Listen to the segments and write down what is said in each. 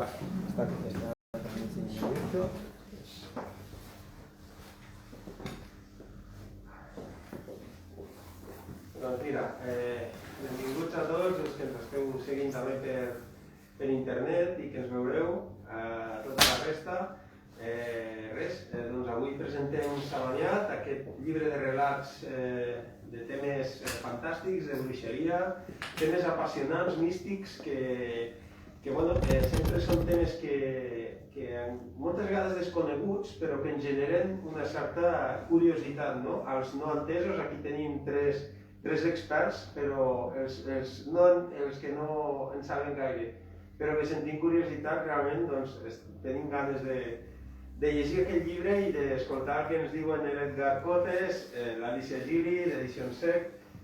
Vale, está también abierto. Doncs mira, benvinguts a tots els que ens esteu seguint també per internet i que ens veureu, a tota la resta. Doncs avui presentem Samaniat, aquest llibre de relats de temes fantàstics, de bruixeria, temes apassionants, místics, que sempre són temes que moltes vegades desconeguts, però que ens generen una certa curiositat, no? Els no entesos, aquí tenim tres experts, però els que no en saben gaire, però que sentim curiositat, realment tenim ganes de llegir aquest llibre i d'escoltar el que ens diuen l'Edgar Cotes, l'Alicia Gili, d'Edicions Sec,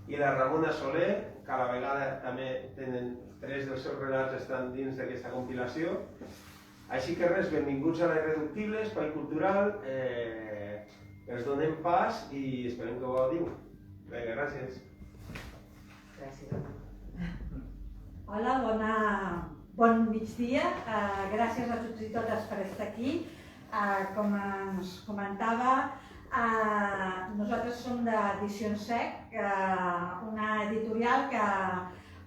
i la Ramona Soler, que a la vegada també tenen 3 dels seus relats estan dins d'aquesta compilació. Així que res, benvinguts a l'Irreductible, Espai Cultural, els donem pas i esperem que ho gaudiu. Vinga, gràcies. Gràcies. Hola, bon migdia. Gràcies a tots i totes per estar aquí. Com ens comentava, nosaltres som d'Edicions Sec, una editorial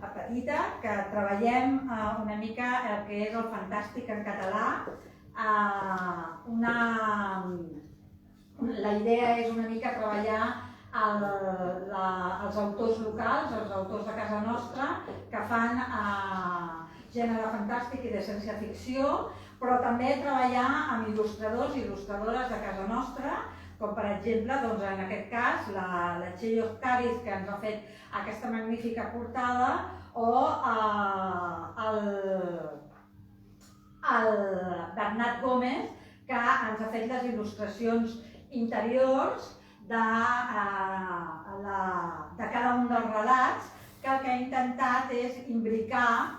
petita que treballem una mica el que és el fantàstic en català. La idea és una mica treballar els autors locals, els autors de casa nostra, que fan gènere fantàstic i de ciència-ficció, però també treballar amb il·lustradors i il·lustradores de casa nostra, com per exemple, en aquest cas, la Txell Octaviz, que ens ha fet aquesta magnífica portada, o el Bernat Gómez, que ens ha fet les il·lustracions interiors de cada un dels relats, que el que ha intentat és imbricar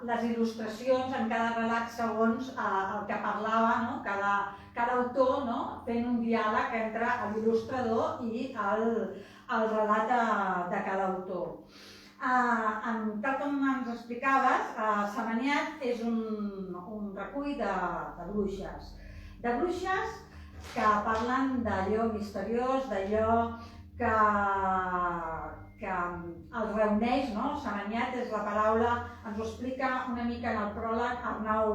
les il·lustracions en cada relat segons el que parlava cada autor, fent un diàleg entre l'il·lustrador i el relat de cada autor. Tal com ens explicaves, Samaniat és un recull de bruixes. De bruixes que parlen d'allò misteriós, d'allò que els reuneix, Samaniat és la paraula, ens ho explica una mica en el pròleg Arnau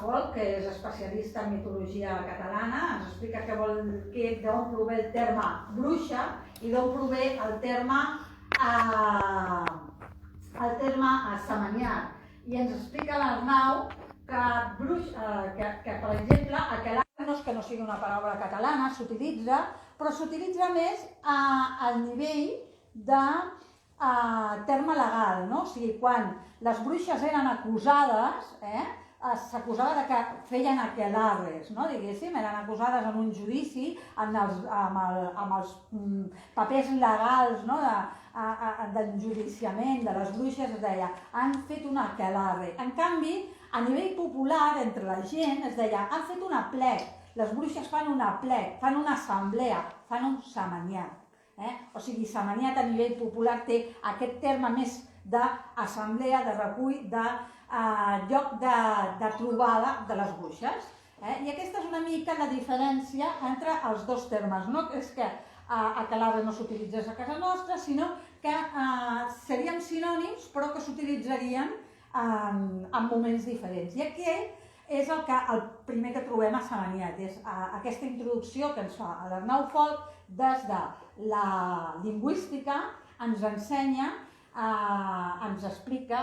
Folch, que és especialista en mitologia catalana, ens explica d'on prové el terme bruixa i d'on prové el terme Samaniat. I ens explica l'Arnau que, per exemple, aquelarre no és que no sigui una paraula catalana, s'utilitza, però s'utilitza més al nivell de terme legal, o sigui, quan les bruixes eren acusades, s'acusava que feien aquelarres, diguéssim, eren acusades en un judici, amb els papers legals d'enjudiciament de les bruixes, es deia, han fet un aquelarre. En canvi, a nivell popular, entre la gent, es deia, han fet un aplec, les bruixes fan un aplec, fan una assemblea, fan un samaniat. O sigui, samaniat a nivell popular té aquest terme més d'assemblea, de recull, de lloc de trobada de les bruixes. I aquesta és una mica la diferència entre els dos termes. No és que aquelarre no s'utilitzés a casa nostra, sinó que serien sinònims, però que s'utilitzarien en moments diferents. I aquí és el primer que trobem a Samaniat, és aquesta introducció que ens fa l'Arnau Folch des de la lingüística, ens ensenya, ens explica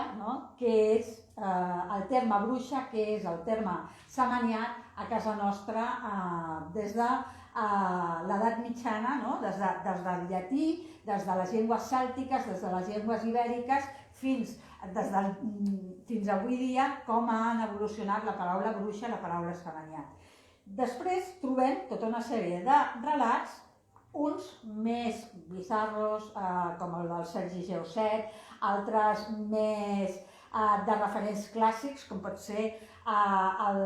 què és el terme bruixa, què és el terme samaniat a casa nostra des de l'edat mitjana, des del llatí, des de les llengües cèltiques, des de les llengües ibèriques, fins avui dia com han evolucionat la paraula bruixa i la paraula samaniat. Després trobem tota una sèrie de relats, uns més bizarros, com el del Sergi Geoset, altres més de referents clàssics, com pot ser el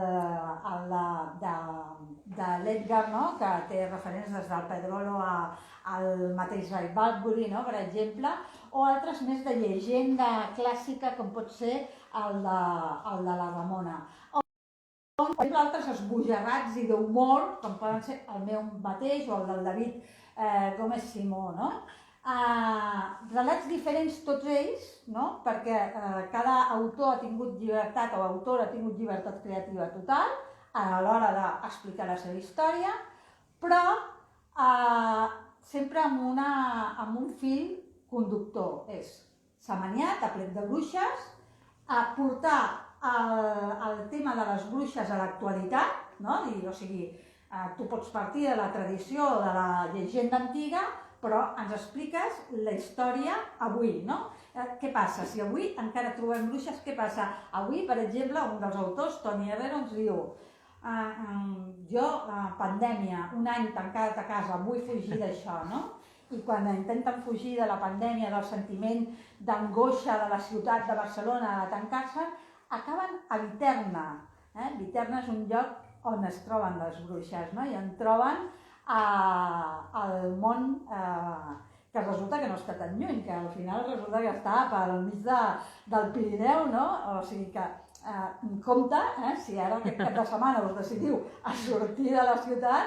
de l'Edgar, que té referents des del Pedrolo al mateix Ray Bradbury, per exemple, o altres més de llegenda clàssica, com pot ser el de la Ramona. Per exemple, altres esbojarrats i d'humor, com poden ser el meu mateix o el del David Gómez Simó, no? Relats diferents tots ells, no? Perquè cada autor ha tingut llibertat o autora ha tingut llibertat creativa total a l'hora d'explicar la seva història, però sempre amb un fil conductor. És Samaniat, a Plec de Bruixes, portar el tema de les bruixes a l'actualitat, no? O sigui, tu pots partir de la tradició o de la llegenda antiga, però ens expliques la història avui, no? Què passa? Si avui encara trobem bruixes, què passa? Avui, per exemple, un dels autors, Toni Herrero, ens diu jo, pandèmia, un any tancat a casa, vull fugir d'això, no? I quan intenten fugir de la pandèmia, del sentiment d'angoixa de la ciutat de Barcelona, de tancar-se, acaben a Viterna. Viterna és un lloc on es troben les bruixes, no? I en troben al món que resulta que no està tan lluny, que al final resulta que està pel mig del Pirineu, no? O sigui que compte, si ara aquest cap de setmana us decidiu a sortir de la ciutat,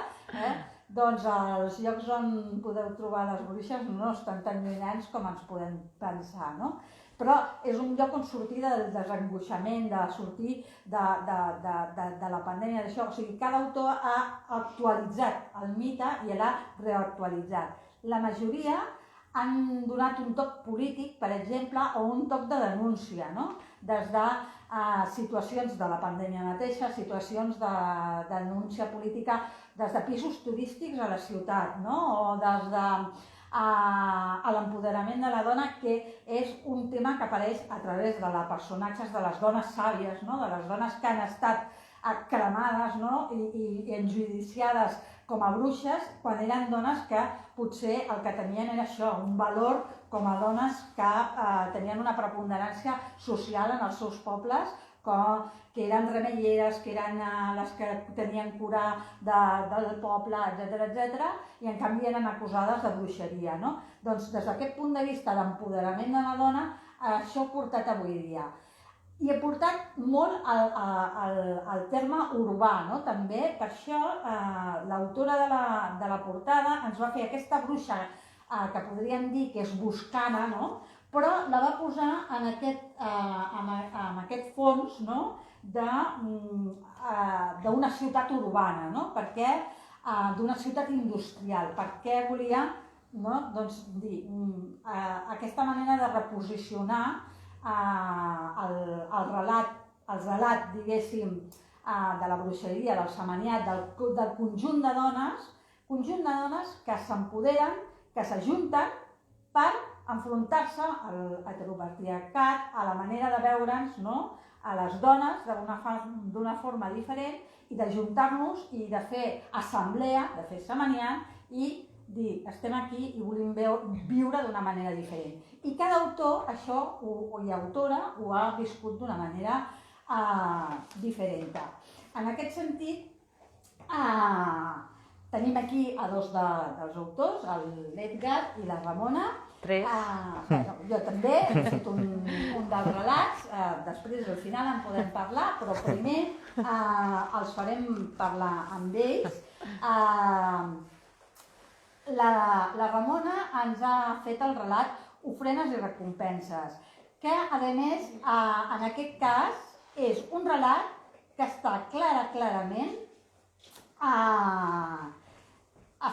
doncs els llocs on podeu trobar les bruixes no estan tan llunyans com ens podem pensar, no? Però és un lloc on sortir del desangoixament, de sortir de la pandèmia, d'això. O sigui, cada autor ha actualitzat el mite i l'ha reactualitzat. La majoria han donat un toc polític, per exemple, o un toc de denúncia, no? Des de situacions de la pandèmia mateixa, situacions de denúncia política, des de pisos turístics a la ciutat, no? O des de l'empoderament de la dona, que és un tema que apareix a través de personatges de les dones sàvies, no? De les dones que han estat cremades, no? I enjudiciades com a bruixes, quan eren dones que potser el que tenien era això, un valor com a dones que tenien una preponderància social en els seus pobles, que eren remeieres, que eren les que tenien cura del poble, etc., i en canvi eren acusades de bruixeria, no? Doncs des d'aquest punt de vista d'empoderament de la dona, això ho portat avui dia. I he portat molt al terme urbà, no? També, per això, l'autora de la portada ens va fer aquesta bruixa que podríem dir que és boscana, no? Però la va posar en aquest fons, no? D'una ciutat urbana, no? Perquè d'una ciutat industrial. Perquè volia, no? Doncs, dir aquesta manera de reposicionar el relat, diguéssim, de la bruixeria, del samaniat, del conjunt de dones que s'empoderen, que s'ajunten per enfrontar-se a l'heteropatriarcat, a la manera de veure'ns, no? A les dones d'una forma diferent, i d'ajuntar-nos i de fer assemblea, de fer samaniat, i dir, estem aquí i volem viure d'una manera diferent. I cada autor, això, i autora, ho ha viscut d'una manera diferent. En aquest sentit, tenim aquí a dos dels autors, l'Edgar i la Ramona. Tres. Jo també he fet un dels relats, després al final en podem parlar, però primer els farem parlar amb ells. La Ramona ens ha fet el relat Ofrenes i recompenses, que a més, en aquest cas, és un relat que està clarament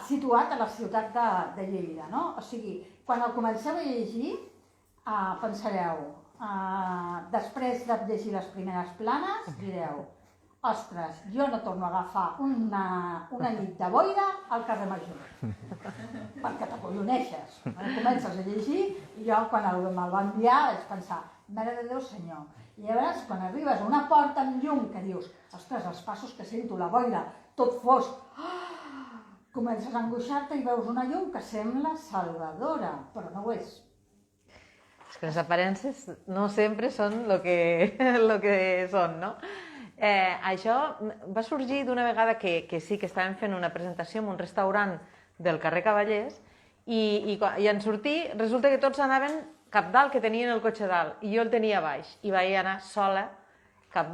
situat a la ciutat de Lleida, no? O sigui, quan el comenceu a llegir, pensareu, després de llegir les primeres planes, direu, ostres, jo no torno a agafar una nit de boira al carrer Major, perquè t'acolloneixes. Comences a llegir i jo, quan me'l va enviar, vaig pensar, mare de Déu senyor. I llavors, quan arribes a una porta amb llum que dius, ostres, els passos que sento, la boira, tot fosc, comences a angoixar-te i veus una llum que sembla salvadora, però no ho és. És que les aparences no sempre són el que són, no? Això va sorgir d'una vegada que sí que estàvem fent una presentació en un restaurant del carrer Cavallers i en sortir resulta que tots anaven cap dalt que tenien el cotxe dalt i jo el tenia baix i vaig anar sola cap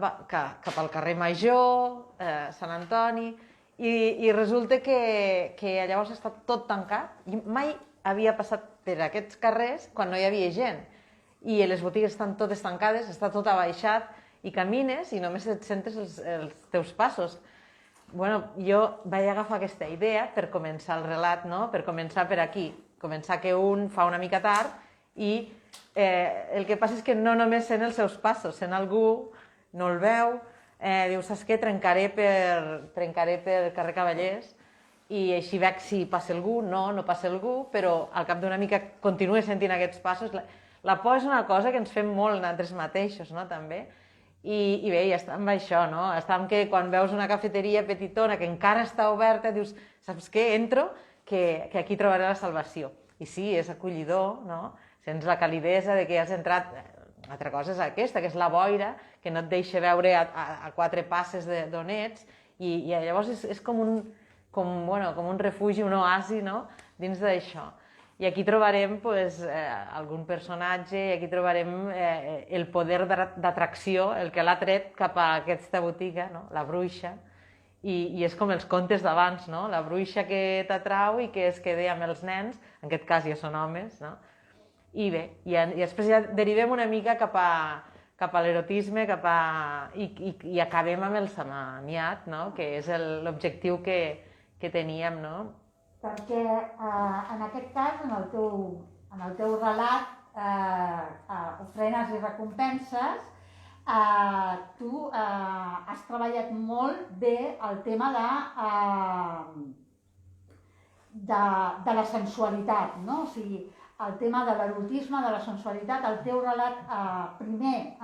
al carrer Major, Sant Antoni, i resulta que llavors està tot tancat i mai havia passat per aquests carrers quan no hi havia gent i les botigues estan totes tancades, està tot abaixat i camines i només et sentes els teus passos. Bueno, jo vaig agafar aquesta idea per començar el relat, no? Per començar per aquí, començar que un fa una mica tard i el que passa és que no només sent els seus passos, sent algú, no el veu, diu, saps què, trencaré per carrer Cavallers i així veig si passa algú, no passa algú, però al cap d'una mica continuo sentint aquests passos. La por és una cosa que ens fem molt nosaltres mateixos, no?, també. I bé, ja està amb això, no? Està amb que quan veus una cafeteria petitona que encara està oberta, dius, saps què, entro, que aquí trobaré la salvació. I sí, és acollidor, no? Sents la calidesa de que has entrat. Altra cosa és aquesta, que és la boira, que no et deixa veure a 4 passes d'on ets, i llavors és com un refugi, un oasi, no?, dins d'això. I aquí trobarem algun personatge, i aquí trobarem el poder d'atracció, el que l'ha tret cap a aquesta botiga, no?, la bruixa, i és com els contes d'abans, no?, la bruixa que t'atrau i que es queda amb els nens, en aquest cas ja són homes, no?, i bé, i després ja derivem una mica cap a l'erotisme i acabem amb el samaniat, no?, que és l'objectiu que teníem, no? Perquè en aquest cas, en el teu relat, Ofrenes i recompenses, tu has treballat molt bé el tema de la sensualitat, no? O sigui, el tema de l'erotisme, de la sensualitat, el teu relat primer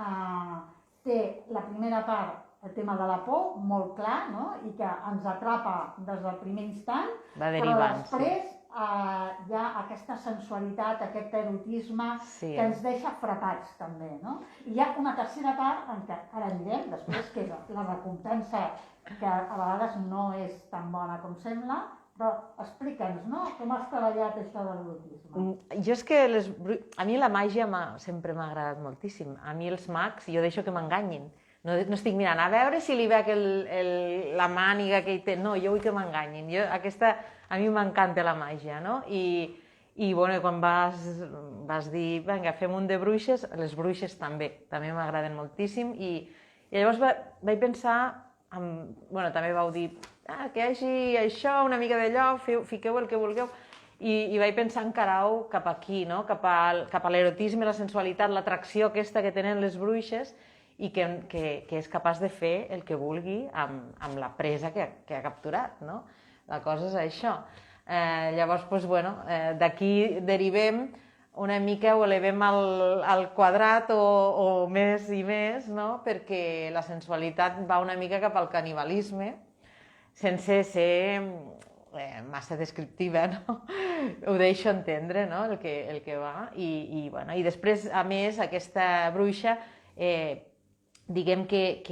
té la primera part, el tema de la por, molt clar, no?, i que ens atrapa des del primer instant, però després hi ha aquesta sensualitat, aquest erotisme que ens deixa frapats també, no? I hi ha una tercera part en què ara anirem, després, que és la recompensa, que a vegades no és tan bona com sembla, però explica'ns, no?, com has treballat això de l'erotisme. Jo és que a mi la màgia sempre m'ha agradat moltíssim. A mi els mags, jo deixo que m'enganyin. No estic mirant a veure si li veig la màniga que hi té. No, jo vull que m'enganyin. A mi m'encanta la màgia, no? I quan vas dir, vinga, fem un de bruixes, les bruixes també m'agraden moltíssim. I llavors vaig pensar, també vau dir, que hi hagi això, una mica d'allò, fiqueu el que vulgueu. I vaig pensar encarar-ho cap aquí, no? Cap a l'erotisme, la sensualitat, l'atracció aquesta que tenen les bruixes i que és capaç de fer el que vulgui amb la presa que ha capturat, no? La cosa és això. Llavors, d'aquí derivem una mica, ho elevem al quadrat o més i més, no? Perquè la sensualitat va una mica cap al canibalisme, sense ser massa descriptiva, no? Ho deixo entendre, no?, el que va. I després, a més, aquesta bruixa, diguem que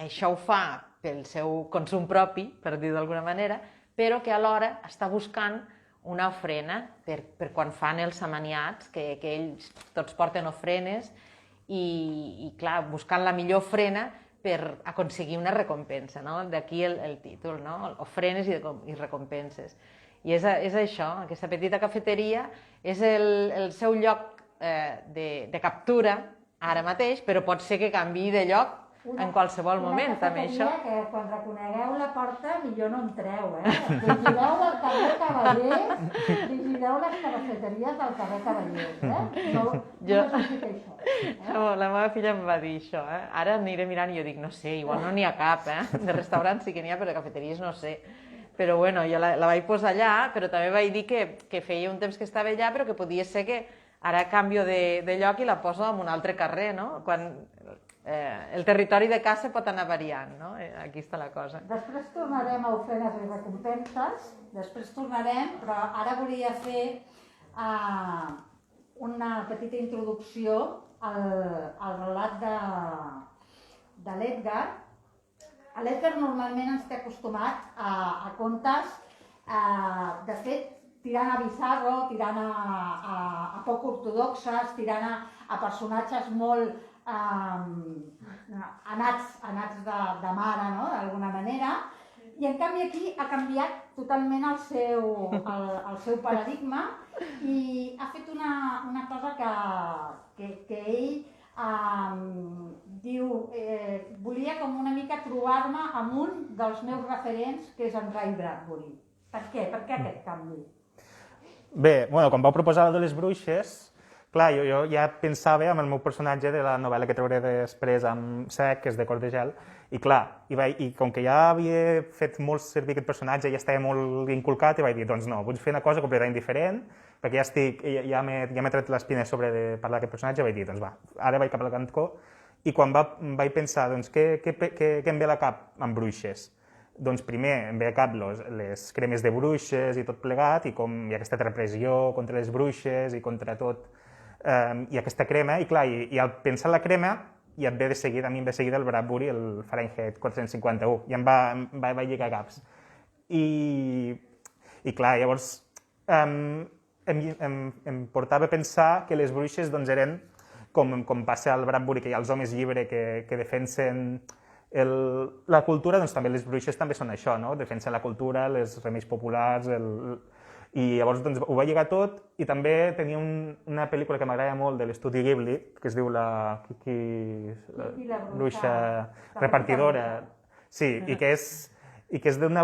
això ho fa pel seu consum propi, per dir d'alguna manera, però que alhora està buscant una ofrena per quan fan els samaniats, que ells tots porten ofrenes, i clar, buscant la millor ofrena per aconseguir una recompensa, no? D'aquí el títol, no? Ofrenes i recompenses. I és això, aquesta petita cafeteria és el seu lloc de captura ara mateix, però pot ser que canviï de lloc en qualsevol moment, també això. Una cafeteria que quan reconegueu la porta millor no entreu, vigileu el carrer Cavallers, vigileu les cafeteries del carrer Cavallers, No necessita això. La meva filla em va dir això, Ara aniré mirant i jo dic, no sé, igual no n'hi ha cap, De restaurants sí que n'hi ha, però de cafeteries no sé. Però bueno, jo la vaig posar allà, però també vaig dir que feia un temps que estava allà, però que podia ser que ara canvio de lloc i la poso en un altre carrer, no? Quan el territori de casa pot anar variant, no? Aquí està la cosa. Després tornarem a ofrenes i recompenses, però ara volia fer una petita introducció al relat de l'Edgar. L'Edgar normalment ens té acostumat a contes, de fet, tirant a Bizarro, tirant a poc ortodoxes, tirant a personatges molt anats de mare, no?, d'alguna manera. I en canvi aquí ha canviat totalment el seu paradigma i ha fet una cosa que ell diu, volia com una mica trobar-me amb un dels meus referents, que és en Ray Bradbury. Per què? Per què aquest canvi? Bé, quan vau proposar el de les bruixes, clar, jo ja pensava en el meu personatge de la novel·la que trauré després amb Sec, que és de Cor de Gel, i clar, i com que ja havia fet molt servir aquest personatge, ja estava molt inculcat, i vaig dir, doncs no, vull fer una cosa completament diferent, perquè ja m'he tret l'espina sobre de parlar d'aquest personatge, vaig dir, doncs va, ara vaig cap al cantó, i quan vaig pensar, doncs, què em ve a la cap amb bruixes? Doncs primer em ve a cap les cremes de bruixes i tot plegat, i aquesta repressió contra les bruixes i contra tot, i aquesta crema, i clar, i al pensar en la crema, i a mi em ve de seguida el Bradbury, el Fahrenheit 451, i em va lligar caps. I clar, llavors em portava a pensar que les bruixes eren, com passa al Bradbury, que hi ha els homes llibre que defensen la cultura, doncs també les bruixes també són això, no? Defensen la cultura, els remeis populars, i llavors ho va lligar tot, i també tenia una pel·lícula que m'agrada molt de l'estudi Ghibli, que es diu la bruixa repartidora, sí, i que és d'una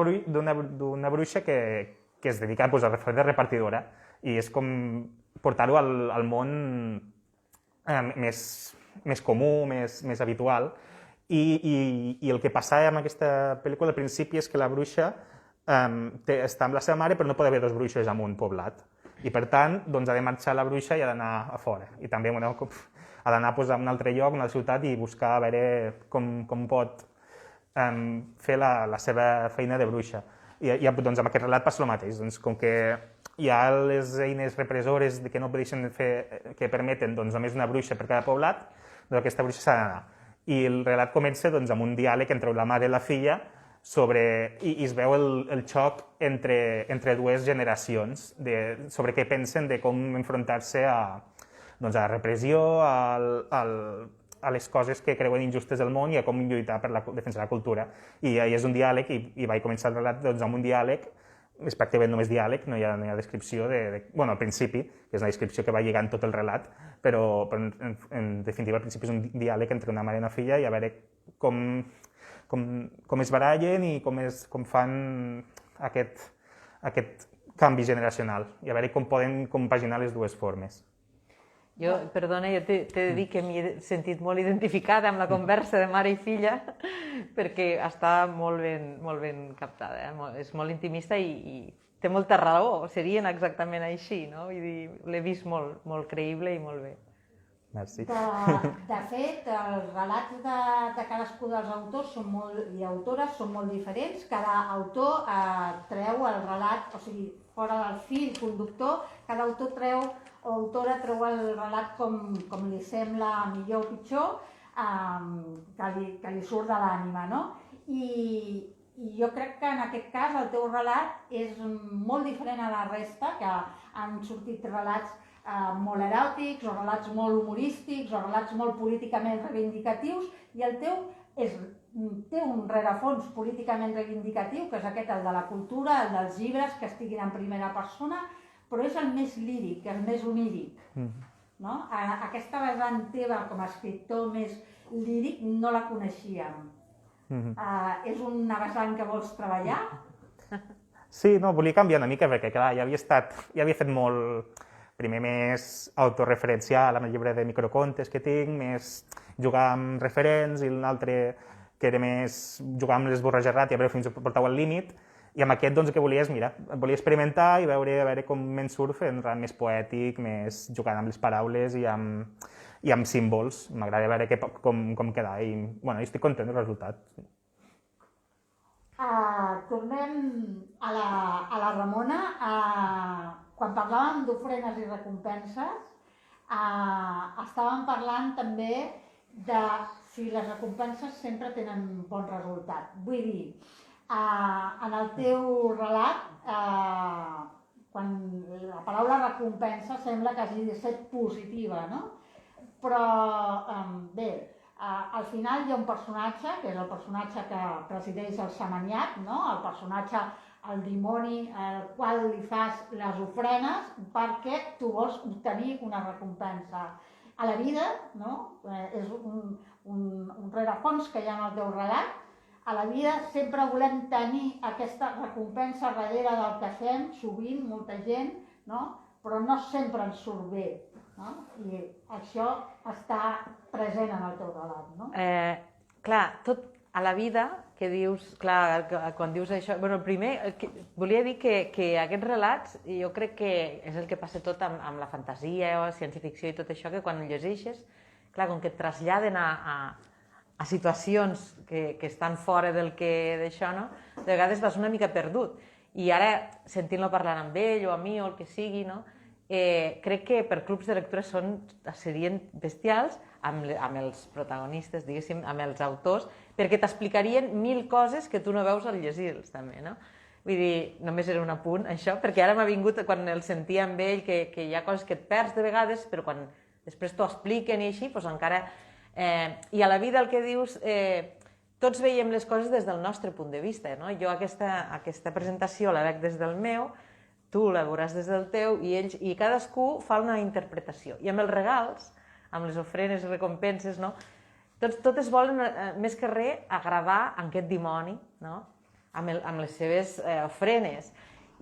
bruixa que es dedica a fer de repartidora, i és com portar-ho al món més comú, més habitual, i el que passava amb aquesta pel·lícula al principi és que la bruixa està amb la seva mare, però no pot haver dos bruixes en un poblat. I per tant, doncs ha de marxar la bruixa i ha d'anar a fora. I també ha d'anar a un altre lloc, una ciutat, i buscar a veure com pot fer la seva feina de bruixa. I doncs amb aquest relat passa el mateix. Doncs com que hi ha les eines repressores que no deixen fer, que permeten només una bruixa per cada poblat, doncs aquesta bruixa s'ha d'anar. I el relat comença amb un diàleg entre la mare i la filla, i es veu el xoc entre dues generacions sobre què pensen de com enfrontar-se a la repressió, a les coses que creuen injustes del món i a com lluitar per defensar la cultura. I és un diàleg, i vaig començar el relat amb un diàleg, és pràcticament només diàleg, no hi ha descripció, al principi, que és una descripció que va lligant tot el relat, però en definitiva al principi és un diàleg entre una mare i una filla, i a veure com es barallen i com fan aquest canvi generacional, i a veure com poden compaginar les dues formes. Perdona, jo t'he de dir que m'he sentit molt identificada amb la conversa de mare i filla, perquè està molt ben captada, és molt intimista i té molta raó, serien exactament així, no? Vull dir, l'he vist molt creïble i molt bé. Merci. De fet, els relats de cadascú dels autors i autores són molt diferents. Cada autor treu el relat, o sigui, fora del fil conductor, cada autor o autora treu el relat com li sembla millor o pitjor, que li surt de l'ànima, no? I jo crec que en aquest cas el teu relat és molt diferent a la resta, que han sortit relats molt eròtics, o relats molt humorístics, o relats molt políticament reivindicatius, i el teu té un rerefons políticament reivindicatiu, que és aquest, el de la cultura, el dels llibres que estiguin en primera persona, però és el més líric, el més oníric. Aquesta vessant teva com a escriptor més líric no la coneixíem. És una vessant que vols treballar? Sí, no, volia canviar una mica, perquè clar, ja havia fet molt, primer més autorreferencial amb el llibre de microcontes que tinc, més jugar amb referents, i l'altre que era més jugar amb l'esborratge ràpid, a veure fins on portava el límit, i amb aquest doncs el que volia és, mira, volia experimentar i veure com me'n surt fent res més poètic, més jugant amb les paraules i amb símbols. M'agrada veure com queda, i estic content del resultat. Tornem a la Ramona. Quan parlàvem d'ofrenes i recompenses, estàvem parlant també de si les recompenses sempre tenen bon resultat. Vull dir, en el teu relat, quan la paraula recompensa sembla que hagi de ser positiva, no? Però, bé, al final hi ha un personatge, que és el personatge que presideix el xamaniat, no? El personatge, el dimoni, al qual li fas les ofrenes perquè tu vols obtenir una recompensa. A la vida, no? És un rerefons que hi ha en el teu relat. A la vida sempre volem tenir aquesta recompensa darrere del que fem, sovint, molta gent, no? Però no sempre ens surt bé, no? I això està present en el teu relat, no? Clar, tot a la vida que dius, clar, quan dius això... Bueno, primer, volia dir que aquests relats, jo crec que és el que passa tot amb la fantasia o ciència-ficció i tot això, que quan llegeixes, clar, com que et traslladen a situacions que estan fora del que d'això, no? De vegades vas una mica perdut. I ara, sentint-lo parlant amb ell o amb mi o el que sigui, no? Crec que per clubs de lectura serien bestials amb els protagonistes, diguéssim, amb els autors, perquè t'explicarien 1000 coses que tu no veus al llegir-los, també, no? Vull dir, només era un apunt, això, perquè ara m'ha vingut, quan el sentia amb ell, que hi ha coses que et perds de vegades, però quan després t'ho expliquen i així, doncs encara... I a la vida el que dius, tots veiem les coses des del nostre punt de vista, no? Jo aquesta presentació la veig des del meu, tu la veuràs des del teu, i cadascú fa una interpretació. I amb els regals, amb les ofrenes i recompenses, no? Totes volen, més que res, agradar a aquest dimoni, no? Amb les seves ofrenes.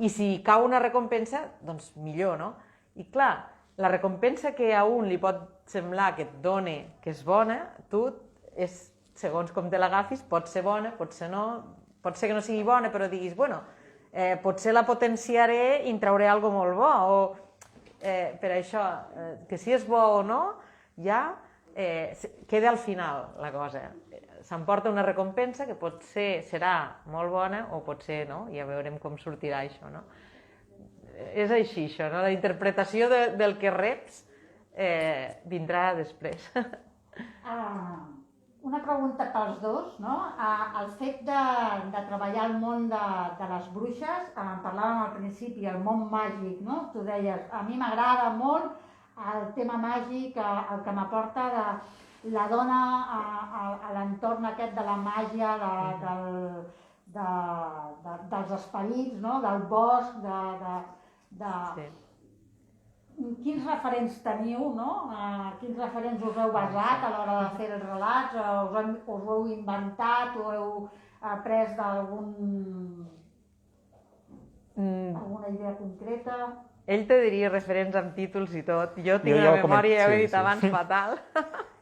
I si cau una recompensa, doncs millor, no? I clar, la recompensa que a un li pot semblar que et dona, que és bona, tu, segons com te l'agafis, pot ser bona, pot ser no, pot ser que no sigui bona, però diguis, bueno, potser la potenciaré i en trauré alguna cosa molt bo, o per això, que si és bo o no, ja queda al final la cosa. S'emporta una recompensa que potser serà molt bona o potser no, ja veurem com sortirà això, no? És així, això, no? La interpretació del que reps vindrà després. Una pregunta pels dos, no? El fet de treballar al món de les bruixes, en parlàvem al principi, el món màgic, no? Tu deies, a mi m'agrada molt el tema màgic, el que m'aporta la dona a l'entorn aquest de la màgia, dels esperits, no? Del bosc, Sí. Quins referents teniu, no? Quins referents us heu basat a l'hora de fer els relats? Us ho heu inventat o heu après alguna idea concreta? Ell te diria referents amb títols i tot. Jo tinc una memòria, ja ho he dit abans, fatal.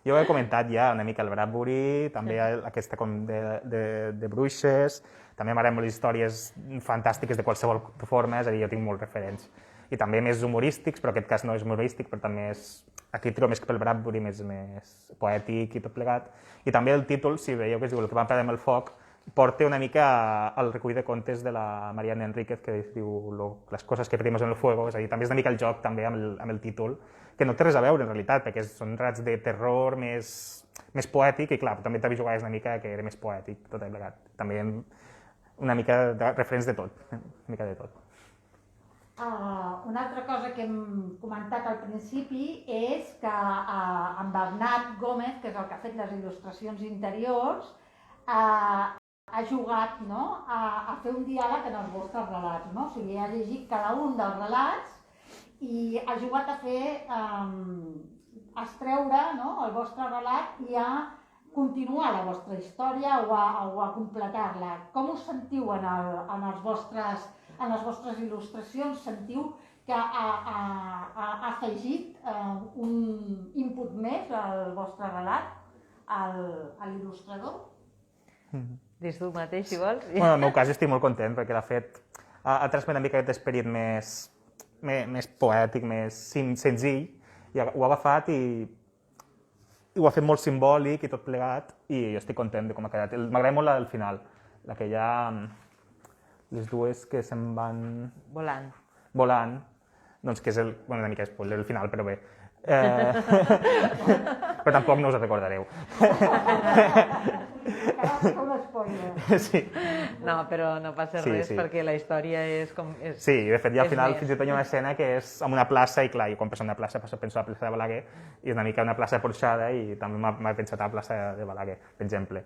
Jo ho he comentat ja una mica el Bradbury, també aquesta com de bruixes, també m'agraden molt les històries fantàstiques de qualsevol forma, és a dir, jo tinc molts referents. I també més humorístics, però en aquest cas no és humorístic, però també és, aquí tiro més que pel Bradbury, més poètic i tot plegat. I també el títol, si veieu que es diu El que vam perdre amb el foc, porta una mica al recull de contes de la Mariana Enríquez, que es diu Les coses que perdimos en el fuego, és a dir, també és una mica el joc també amb el títol, que no té res a veure en realitat, perquè són relats de terror més poètic, i clar, també t'havia jugat una mica que era més poètic, tot plegat. També una mica de referents de tot, una mica de tot. Una altra cosa que hem comentat al principi és que en Bernat Gómez, que és el que ha fet les il·lustracions interiors, ha jugat, no? A fer un diàleg en els vostres relats, no? O sigui, ha llegit cada un dels relats i ha jugat a fer, a extreure, no? El vostre relat i a continuar la vostra història o a completar-la. Com us sentiu en les vostres il·lustracions? Sentiu que ha afegit un input més al vostre relat, a l'il·lustrador? Dis tu mateix, si vols. Bueno, en el meu cas estic molt content perquè l'ha fet, ha transmet una mica aquest esperit més poètic, més senzill, i ho ha agafat i ho ha fet molt simbòlic i tot plegat, i jo estic content de com ha quedat. M'agrada molt la del final, la que hi ha les dues que se'n van... Volant, doncs que és una mica spoiler el final, però bé. Però tampoc no us recordareu. Un spoiler. Sí. No, però no passa res perquè la història és com... Sí, de fet, ja al final fins i tot hi ha una escena que és en una plaça, i clar, jo quan penso en una plaça penso a la plaça de Balaguer, i és una mica una plaça porxada, i també m'ha pensat a la plaça de Balaguer, per exemple.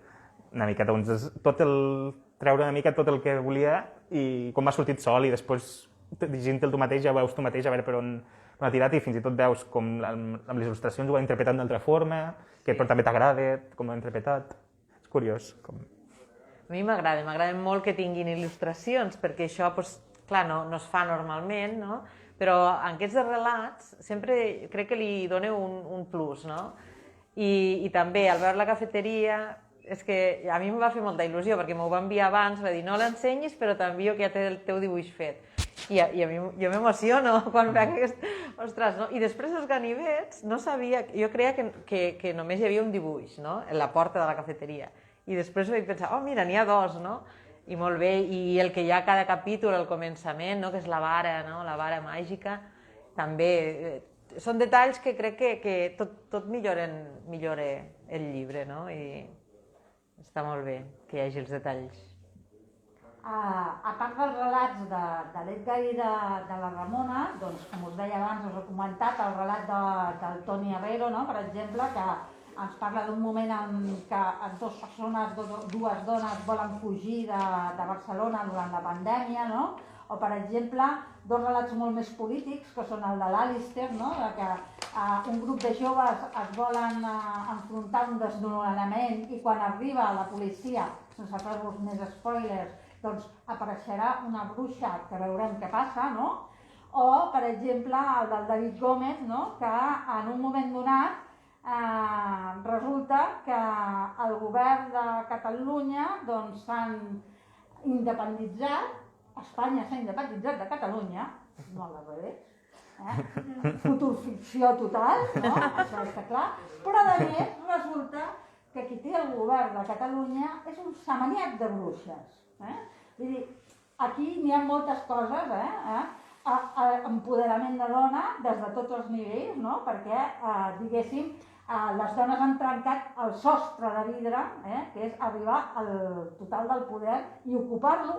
Una mica, doncs, treure una mica tot el que volia, i com m'ha sortit sol, i després, llegint-te'l tu mateix, ja veus tu mateix a veure per on ha tirat, i fins i tot veus com amb les il·lustracions ho ha interpretat d'altra forma, que però també t'agrada com ho ha interpretat. És curiós. A mi m'agrada molt que tinguin il·lustracions, perquè això, clar, no es fa normalment, no? Però en aquests relats sempre crec que li dona un plus, no? I també, al veure la cafeteria, és que a mi em va fer molta il·lusió, perquè m'ho va enviar abans, va dir, no l'ensenyis, però t'envio que ja té el teu dibuix fet. I a mi jo m'emociono quan veig aquest... Ostres, no? I després els ganivets, no sabia... Jo creia que només hi havia un dibuix, no? En la porta de la cafeteria. I després vaig pensar, oh, mira, n'hi ha dos, no? I molt bé, i el que hi ha a cada capítol, al començament, no? Que és la vara, no? La vara màgica, també. Són detalls que crec que tot millora el llibre, no? I està molt bé que hi hagi els detalls. A part dels relats de l'Edgar i de la Ramona, doncs, com us deia abans, us he comentat el relat del Toni Herrero, no? Per exemple, que ens parla d'un moment en què dues dones volen fugir de Barcelona durant la pandèmia, no? O, per exemple, dos relats molt més polítics, que són el de l'Alistair, no? De que un grup de joves es volen enfrontar a un desnonament i quan arriba la policia, sense fer-vos més spoilers, doncs apareixerà una bruixa que veurem què passa, no? O, per exemple, el del David Gómez, no? Que en un moment donat resulta que el govern de Catalunya doncs s'han independitzat, Espanya s'ha independitzat de Catalunya, no al revés, futurficció total, no? Això està clar, però a més resulta que qui té el govern de Catalunya és un samaniac de bruixes. Vull dir, aquí n'hi ha moltes coses, empoderament de dona des de tots els nivells, no? Perquè, diguéssim, les dones han trencat el sostre de vidre, que és arribar al total del poder i ocupar-lo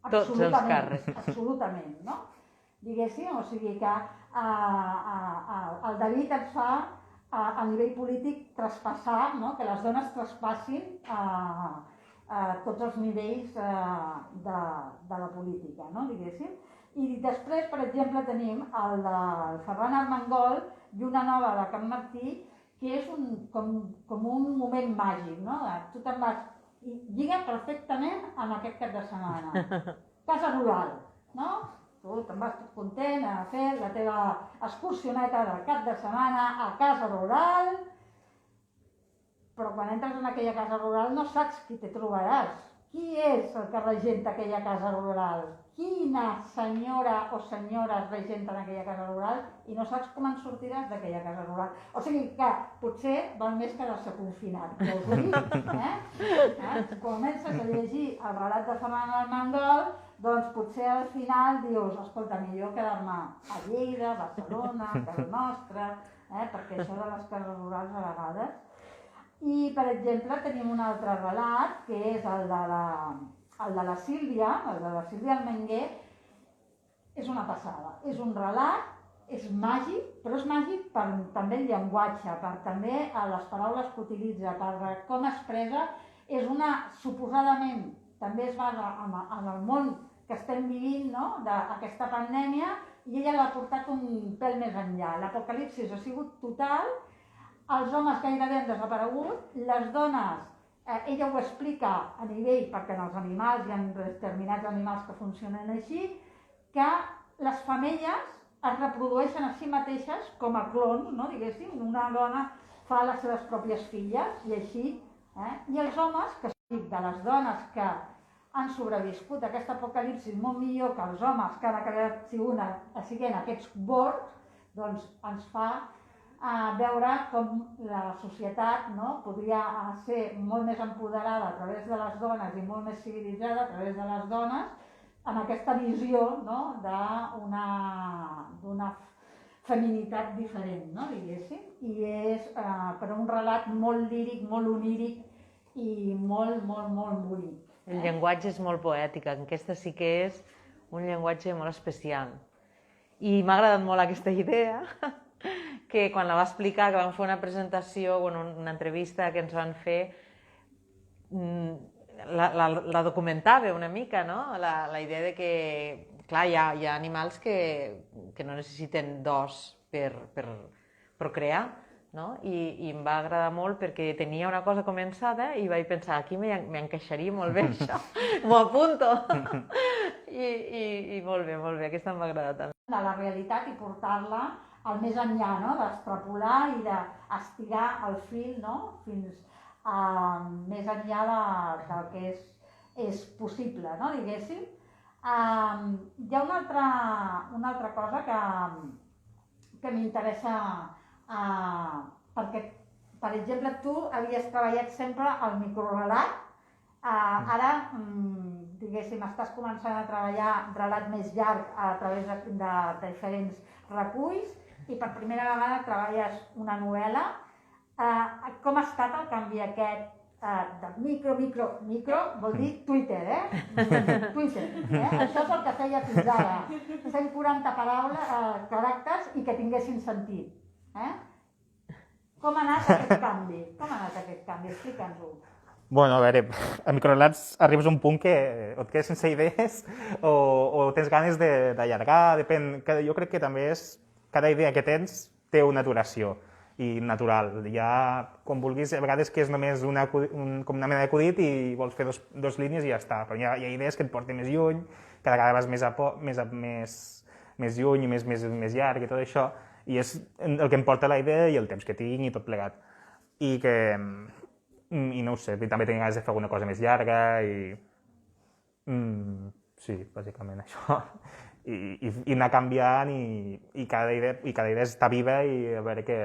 absolutament, no? Diguéssim, o sigui que el David ens fa a nivell polític traspassar, no? Que les dones traspassin tots els nivells de la política, no? Diguéssim. I després, per exemple, tenim el de Ferran Armengol i una nova de Can Martí, que és com un moment màgic, no? Tu te'n vas, i lliga perfectament amb aquest cap de setmana. Casa rural, no? Tu te'n vas tot content a fer la teva excursioneta del cap de setmana a casa rural, però quan entres en aquella casa rural no saps qui te trobaràs. Qui és el que regenta aquella casa rural? Quina senyora o senyores regenten aquella casa rural i no saps com en sortiràs d'aquella casa rural. O sigui que potser val més quedar-se confinat. Ja us ho dic, Comences a llegir el relat de Ferran Armengol, doncs potser al final dius, escolta, millor quedar-me a Lleida, Barcelona, a casa nostra, perquè això de les cases rurals a vegades. I, per exemple, tenim un altre relat, que és el de la Sílvia, Almenguer. És una passada. És un relat, és màgic, però és màgic per també el llenguatge, per també les paraules que utilitza, per com expressa. És una, suposadament, també es basa en el món que estem vivint, no?, d'aquesta pandèmia, i ella l'ha portat un pèl més enllà. L'apocalipsis ha sigut total, els homes gairebé han desaparegut, les dones, ella ho explica a nivell, perquè en els animals hi ha determinats animals que funcionen així, que les femelles es reprodueixen a si mateixes com a clons, no, diguéssim, una dona fa les seves pròpies filles i així, i els homes, que són de les dones que han sobreviscut a aquest apocalipsis molt millor que els homes que han acabat siguent aquests borgs, doncs ens fa veure com la societat, no, podria ser molt més empoderada a través de les dones i molt més civilitzada a través de les dones, amb aquesta visió, no, d'una feminitat diferent, no, diguéssim. I és per un relat molt líric, molt oníric i molt, molt, molt bonic. El llenguatge és molt poètic, aquesta sí que és un llenguatge molt especial. I m'ha agradat molt aquesta idea, que quan la va explicar, que vam fer una presentació, una entrevista que ens van fer, la documentava una mica, no? La idea de que, clar, hi ha animals que no necessiten dos per procrear, no? I em va agradar molt perquè tenia una cosa començada i vaig pensar, aquí m'encaixaria molt bé això, m'ho apunto. I molt bé, aquesta m'ha agradat també. De la realitat i portar-la al més enllà, no? D'extrapolar i d'estirar el fil, no? Fins més enllà del que és possible, no? Diguéssim. Hi ha una altra cosa que m'interessa, perquè, per exemple, tu havies treballat sempre al microrelat, ara, diguéssim, estàs començant a treballar relat més llarg a través de diferents reculls i per primera vegada treballes una novel·la. Com ha estat el canvi aquest de micro, vol dir Twitter, Twitter, Això és el que feia fins ara, 140 caràcters i que tinguessin sentit. Com ha anat aquest canvi? Explica'ns-ho. Bueno, a veure, a microrelats arribes a un punt que o et quedes sense idees o tens ganes d'allargar, depèn. Jo crec que també cada idea que tens té una duració i natural. Ja, quan vulguis, a vegades que és només com una mena d'acudit i vols fer dos línies i ja està. Però hi ha idees que et porten més lluny, cada vegada vas més lluny i més llarg i tot això. I és el que em porta la idea i el temps que tinc i tot plegat. I no ho sé, també tinc ganes de fer alguna cosa més llarga i... Sí, bàsicament això. I anar canviant i cada idea està viva i a veure que...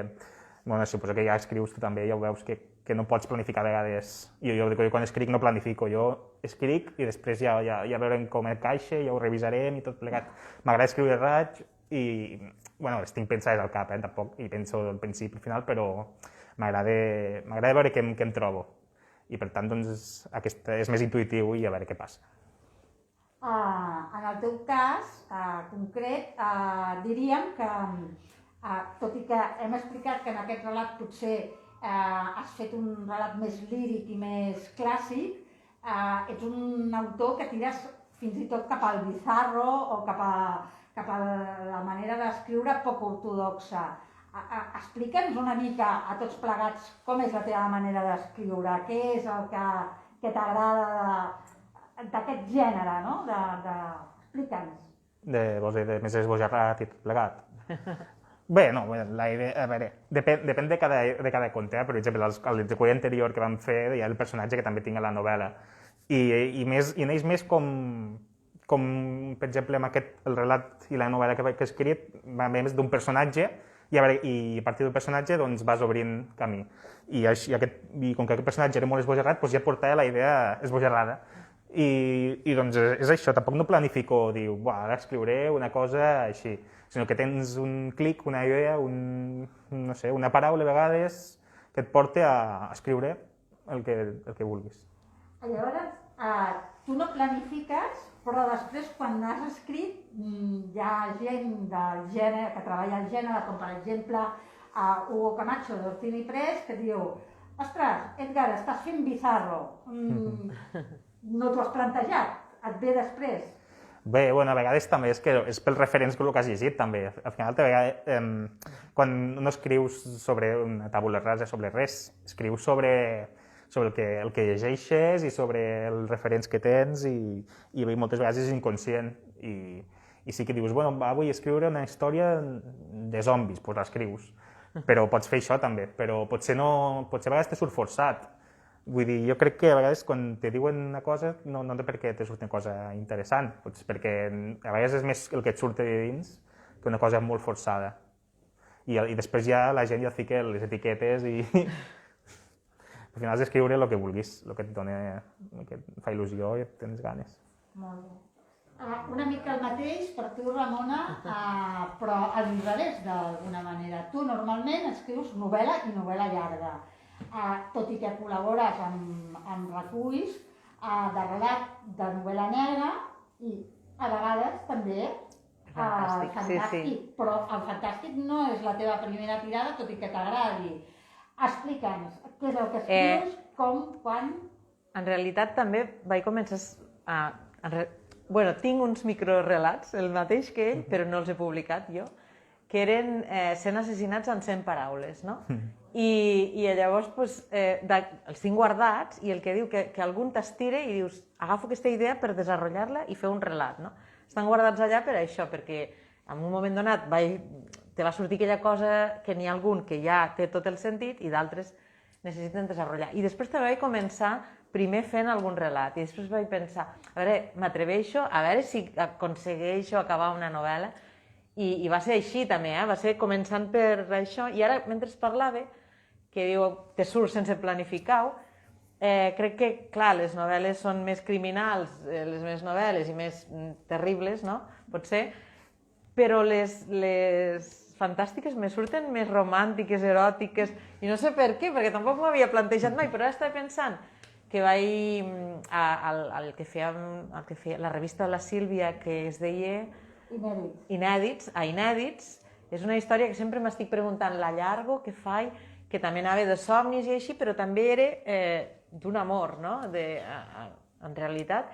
Bueno, suposo que ja escrius tu també, ja ho veus, que no pots planificar a vegades. Jo quan escric no planifico, jo escric i després ja veurem com encaixa, ja ho revisarem i tot plegat. M'agrada escriure raig i... Bueno, les tinc pensades al cap, tampoc hi penso al principi i al final, però m'agrada veure què em trobo. I per tant, doncs, aquest és més intuïtiu i a veure què passa. En el teu cas, concret, diríem que, tot i que hem explicat que en aquest relat potser has fet un relat més líric i més clàssic, ets un autor que tires fins i tot cap al bizarro o cap a la manera d'escriure poc ortodoxa. Explica'ns una mica a tots plegats com és la teva manera d'escriure, què és el que t'agrada d'aquest gènere, no? Explica'ns. Vols dir, de més esbojarrat i tot plegat? Bé, no, la idea, a veure, depèn de cada conte, per exemple, el recull anterior que vam fer hi ha el personatge que també tinc a la novel·la i neix més com, per exemple, amb el relat i la novel·la que he escrit, va més d'un personatge i a partir del personatge doncs, vas obrint camí. I com que aquest personatge era molt esbojarrat, doncs ja portava la idea esbojarrada. I doncs és això, tampoc no planifico, ara escriuré una cosa així, sinó que tens un clic, una idea, no sé, una paraula a vegades que et porta a escriure el que vulguis. Llavors, tu no planifiques, però després quan has escrit hi ha gent del gènere que treballa el gènere, com per exemple Hugo Camacho d'Ortini Press, que diu: ostres, Edgar, estàs fent bizarro, no t'ho has plantejat, et ve després. Bé, a vegades també és pels referents que has llegit, també. Al final, quan no escrius sobre una tàbula rasa, sobre res, escrius sobre el que llegeixes i sobre els referents que tens i moltes vegades és inconscient. I sí que dius, vull escriure una història de zombis, doncs l'escrius. Però pots fer això també, però potser a vegades te surt forçat. Vull dir, jo crec que a vegades quan te diuen una cosa no té per què te surt una cosa interessant, potser perquè a vegades és més el que et surt de dins que una cosa molt forçada. I després ja la gent ja fica les etiquetes i al final has d'escriure el que vulguis, el que et fa il·lusió i tens ganes. Molt bé. Una mica el mateix per tu, Ramona, però a l'inrevés d'alguna manera. Tu normalment escrius novel·la i novel·la llarga. Tot i que col·labores amb reculls, de relat de novel·la negra i a vegades també fantàstic. Però el fantàstic no és la teva primera tirada, tot i que t'agradi. Explica'ns què és el que escrius, com, quan... En realitat també vaig començar Bueno, tinc uns microrelats, el mateix que ell, però no els he publicat jo, que eren 100 assassinats en 100 paraules, no? I llavors els tinc guardats i el que diu que algun t'estira i dius agafo aquesta idea per desenvolupar-la i fer un relat, no? Estan guardats allà per això, perquè en un moment donat te va sortir aquella cosa que n'hi ha algun que ja té tot el sentit i d'altres necessiten desenvolupar. I després també vaig començar primer fent algun relat i després vaig pensar, a veure, m'atreveixo, a veure si aconsegueixo acabar una novel·la i va ser així també, va ser començant per això i ara mentre parlava, que diu, te surt sense planificar-ho, crec que, clar, les novel·les són més criminals, les meves novel·les i més terribles, no? Potser, però les fantàstiques me surten més romàntiques, eròtiques, i no sé per què, perquè tampoc m'ho havia plantejat mai, però ara estava pensant que vaig al que feia la revista de la Sílvia, que es deia Inèdits, és una història que sempre m'estic preguntant, la llargo, què faig, que també anava de somnis i així, però també era d'un amor, no?, en realitat.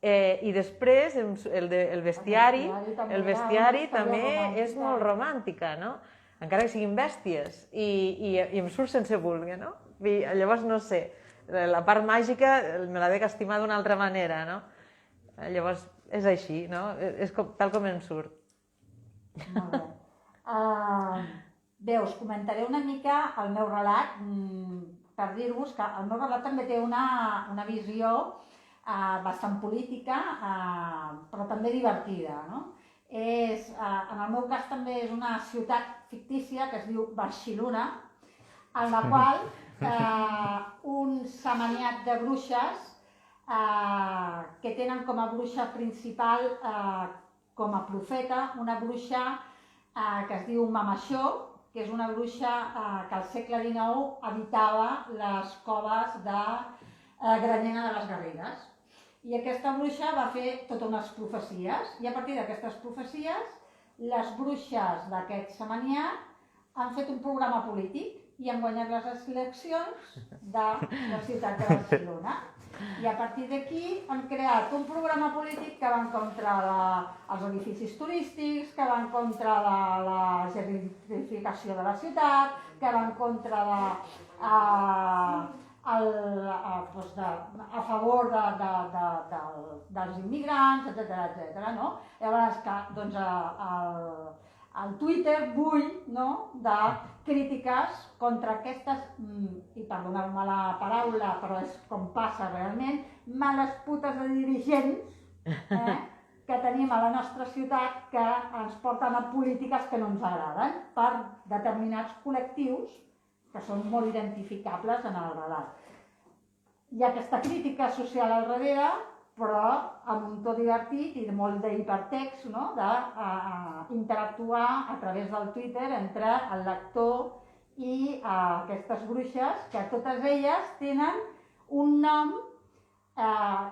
I després el bestiari també és molt romàntica, no?, encara que siguin bèsties, i em surt sense voler, no? Llavors, no sé, la part màgica me l'ha de estimar d'una altra manera, no? Llavors, és així, no? És tal com em surt. Molt bé. Bé, us comentaré una mica el meu relat per dir-vos que el meu relat també té una visió bastant política, però també divertida, no? En el meu cas també és una ciutat fictícia que es diu Barcelona, en la qual un semaniat de bruixes que tenen com a bruixa principal, com a profeta, una bruixa que es diu Mamaixó, que és una bruixa que al segle XIX habitava les coves de Granyena de les Garrigues. I aquesta bruixa va fer totes unes profecies, i a partir d'aquestes profecies, les bruixes d'aquest semaniat han fet un programa polític i han guanyat les eleccions de la ciutat de Barcelona. I a partir d'aquí han creat un programa polític que va en contra dels edificis turístics, que va en contra de la gentrificació de la ciutat, que va en contra a favor dels immigrants, etc. Llavors, el Twitter bull de crítiques contra aquestes, i perdoneu-me la paraula, però és com passa realment, males putes de dirigents que tenim a la nostra ciutat que ens porten a polítiques que no ens agraden per determinats col·lectius que són molt identificables en el relat. Hi ha aquesta crítica social al darrere, però amb un to divertit i molt d'hipertext, d'interactuar a través del Twitter entre el lector i aquestes bruixes, que totes elles tenen un nom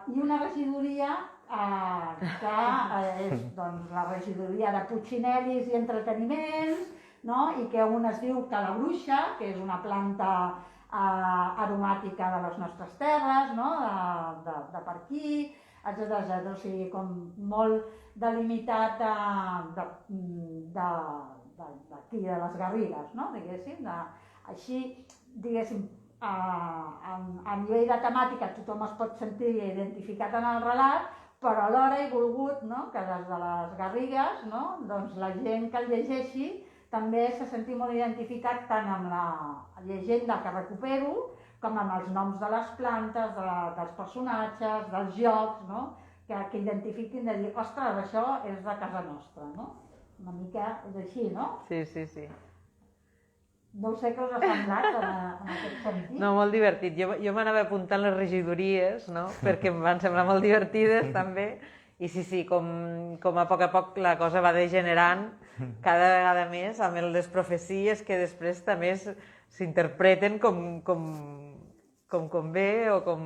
i una regidoria que és la regidoria de Putxinel·lis i entreteniments, i que un es diu que la bruixa, que és una planta aromàtica de les nostres terres, de per aquí, etc. O sigui, com molt delimitat d'aquí, de les Garrigues, diguéssim. Així, diguéssim, a nivell de temàtica tothom es pot sentir identificat en el relat, però alhora he volgut que des de les Garrigues la gent que el llegeixi també se senti molt identificat tant amb la llegenda que recupero com amb els noms de les plantes, dels personatges, dels jocs, que identifiquin de dir, ostres, això és de casa nostra, no? Una mica és així, no? Sí. No sé què us ha semblat en aquest sentit. No, molt divertit. Jo m'anava apuntant les regidories, perquè em van semblar molt divertides també. I sí, com a poc la cosa va degenerant cada vegada més amb les profecies que després també s'interpreten com convé o com...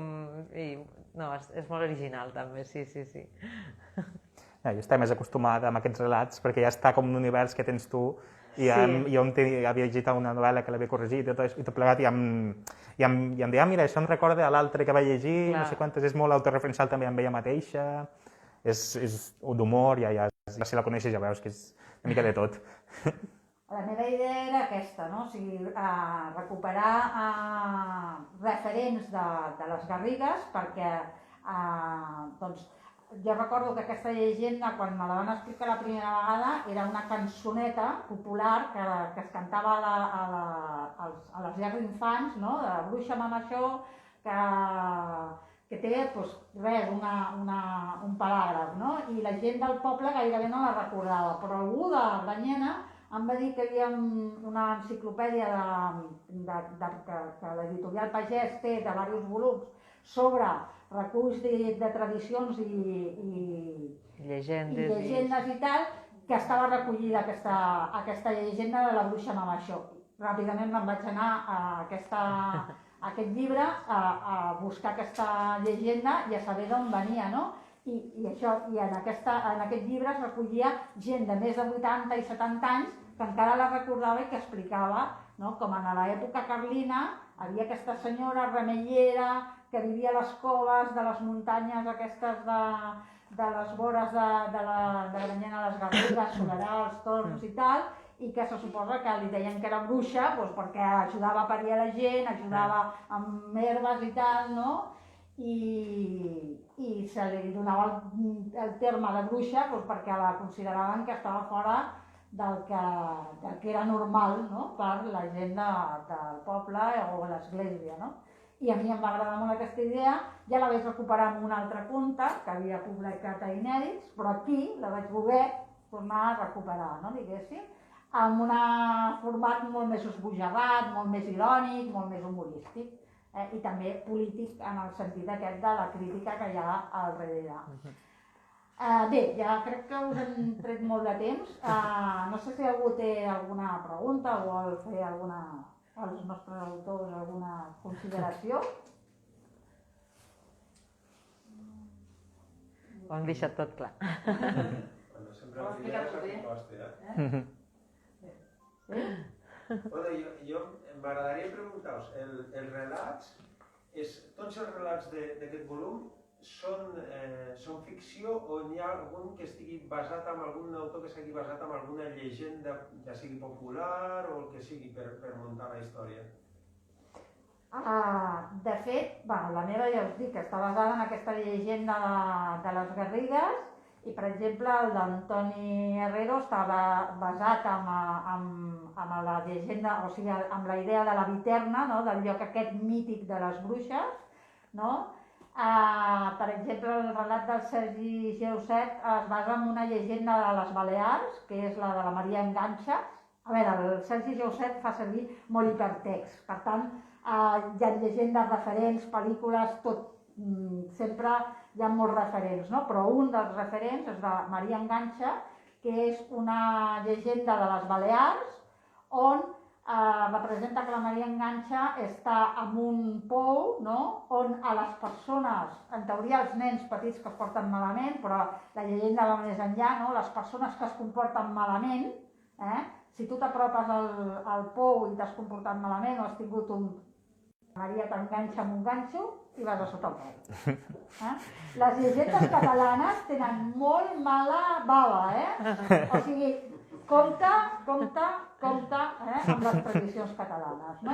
No, és molt original també, sí. Jo estava més acostumada amb aquests relats perquè ja està com un univers que tens tu i jo havia llegit una novel·la que l'havia corregit i tot plegat i em deia, mira, això em recorda a l'altre que vaig llegir, no sé quantes, és molt autorreferencial també amb ella mateixa, és d'humor, ja si la coneixes ja veus que és una mica de tot. La meva idea era aquesta, no? O sigui, recuperar referents de les Garrigues perquè, doncs, jo recordo que aquesta llegenda, quan me la van explicar la primera vegada, era una cançoneta popular que es cantava a les llars d'infants, no? De Bruixa Mamaixó, que té, doncs, res, un paràgraf, no? I la gent del poble gairebé no la recordava, però algú de Granyena em va dir que hi havia una enciclopèdia que l'editorial Pagès té de diversos volums sobre reculls de tradicions i llegendes i tal, que estava recollida aquesta llegenda de la Bruixa Mamaixó. Ràpidament me'n vaig anar a aquest llibre a buscar aquesta llegenda i a saber d'on venia, no? I en aquest llibre es recollia gent de més de 80 i 70 anys que encara la recordava i que explicava, no? Com en l'època carlina havia aquesta senyora remeiera que vivia a les coves de les muntanyes aquestes de les vores de Granyena, les Garrigues, Solerals, Torms i tal, i que se suposa que li deien que era bruixa perquè ajudava a parir a la gent, ajudava amb herbes i tal, no? I se li donava el terme de bruixa perquè la consideraven que estava fora del que era normal, no? Per la gent del poble o l'església, no? I a mi em va agradar molt aquesta idea, ja la vaig recuperar amb un altre conte que havia publicat a Inèdits, però aquí la vaig voler tornar a recuperar, no? Diguéssim, amb un format molt més esbojarrat, molt més irònic, molt més humorístic, i també polític en el sentit aquest de la crítica que hi ha al darrere. Bé, ja crec que us hem tret molt de temps. No sé si algú té alguna pregunta o vol fer als nostres autors alguna consideració. Ho hem deixat tot clar. Bueno, sempre al final és el que costa, Jo m'agradaria preguntar-vos, els relats, tots els relats d'aquest volum són ficció o n'hi ha algun que estigui basat en algun autor que estigui basat en alguna llegenda, ja sigui popular o el que sigui, per muntar la història? De fet, la meva ja us dic que està basada en aquesta llegenda de les Garrigues i, per exemple, el d'Antoni Herrero estava basat en la llegenda, o sigui, amb la idea de la Viterna, del lloc aquest mític de les bruixes, no? Per exemple, el relat del Sergi Geuset es basa en una llegenda de les Balears, que és la de la Maria Enganxa. A veure, el Sergi Geuset fa servir molt hipertext, per tant, hi ha llegendes, referents, pel·lícules, tot, sempre hi ha molts referents, no? Però un dels referents és de Maria Enganxa, que és una llegenda de les Balears, on representa que la Maria Enganxa està en un pou, no? On a les persones, en teoria els nens petits que es porten malament, però la llegenda va més enllà, no? Les persones que es comporten malament, si tu t'apropes al pou i t'has comportat malament o has tingut Maria t'enganxa amb un ganxo i vas a sota el peu. Les llegendes catalanes tenen molt mala bava, o sigui, compte amb les tradicions catalanes, no?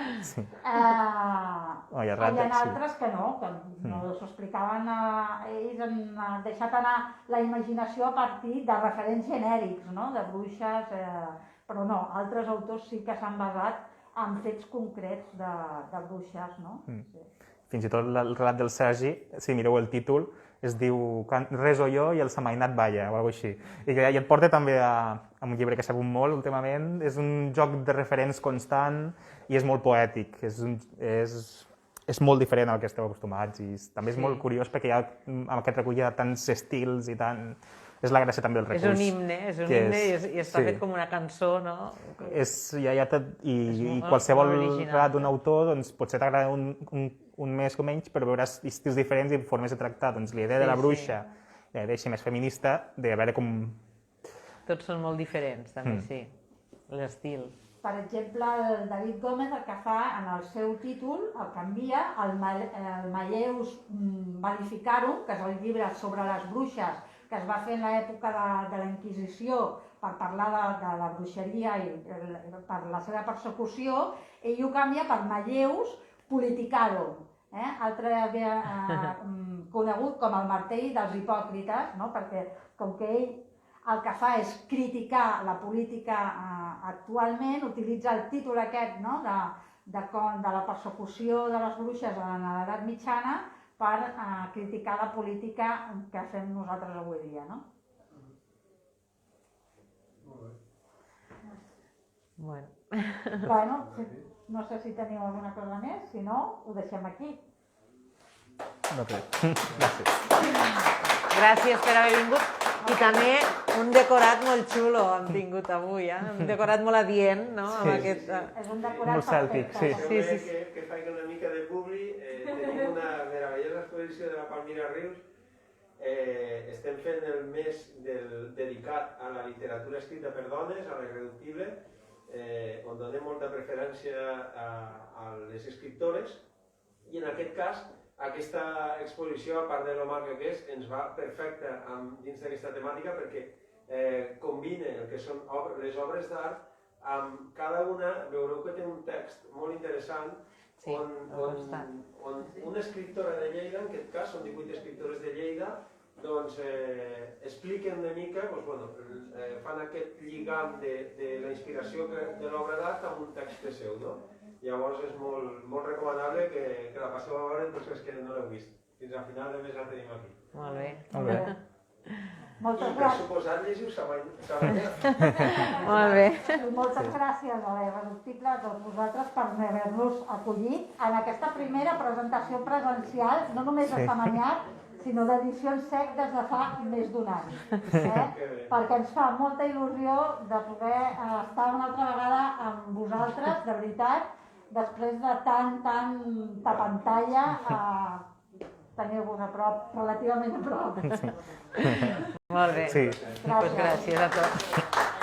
Hi ha altres que no s'ho explicaven, ells han deixat anar la imaginació a partir de referents genèrics, de bruixes, però no, altres autors sí que s'han basat en fets concrets de bruixes, no? Fins i tot el relat del Sergi, si mireu el títol, es diu Reso jo i el samainat balla, o alguna cosa així. I et porta també a un llibre que s'ha sabut molt últimament, és un joc de referents constant i és molt poètic, és molt diferent al que esteu acostumats i també és molt curiós perquè hi ha aquest recull de tants estils i tant... És la gràcia també del recurs. És un himne i està fet com una cançó, no? I qualsevol relat d'un autor, doncs potser t'agrada un més o menys, però veuràs estils diferents i formes de tractar. Doncs la idea de la bruixa, la idea així més feminista, de veure com... Tots són molt diferents, també, sí, l'estil. Per exemple, el David Gómez el que fa en el seu títol, el canvia, el Malleus Maleficarum, que és el llibre sobre les bruixes que es va fer en l'època de la Inquisició per parlar de la bruixeria i per la seva persecució, ell ho canvia per Malleus Politicarum, altre conegut com el martell dels hipòcrites, no? Perquè com que ell el que fa és criticar la política actualment, utilitza el títol aquest, no? de la persecució de les bruixes en l'edat mitjana per criticar la política que fem nosaltres avui dia. No? Bueno, no sé si teniu alguna cosa més, si no, ho deixem aquí. Gràcies. Gràcies per haver vingut. I també un decorat molt xulo hem tingut avui, un decorat molt adient, no? És un decorat molt cèltic, sí. Que faig una mica de publi, tenim una meravellosa exposició de la Palmira Rius. Estem fent el mes dedicat a la literatura escrita per dones, a la irreductible, on donem molta preferència a les escriptores, i en aquest cas aquesta exposició, a part de lo maca que és, ens va perfecta dins d'aquesta temàtica perquè combina el que són les obres d'art amb cada una, veureu que té un text molt interessant on una escriptora de Lleida, en aquest cas són 18 escriptores de Lleida, doncs expliquen una mica, fan aquest lligam de la inspiració de l'obra d'art amb un text seu, no? Llavors és molt recomanable que la passeu a veure tots els que no l'heu vist. Fins al final de mes la tenim aquí. Molt bé. Moltes I per suposat llegiu Savanyà. Molt bé. Moltes gràcies a l'Irreductible, a tots vosaltres, per haver-nos acollit en aquesta primera presentació presencial, no només de Samanyà, sinó d'edició en sec des de fa més d'un any. Perquè ens fa molta il·lusió de poder estar una altra vegada amb vosaltres, de veritat, després de tanta pantalla, tenir-vos a prop, relativament a prop. Molt bé. Sí. Gràcies a tots.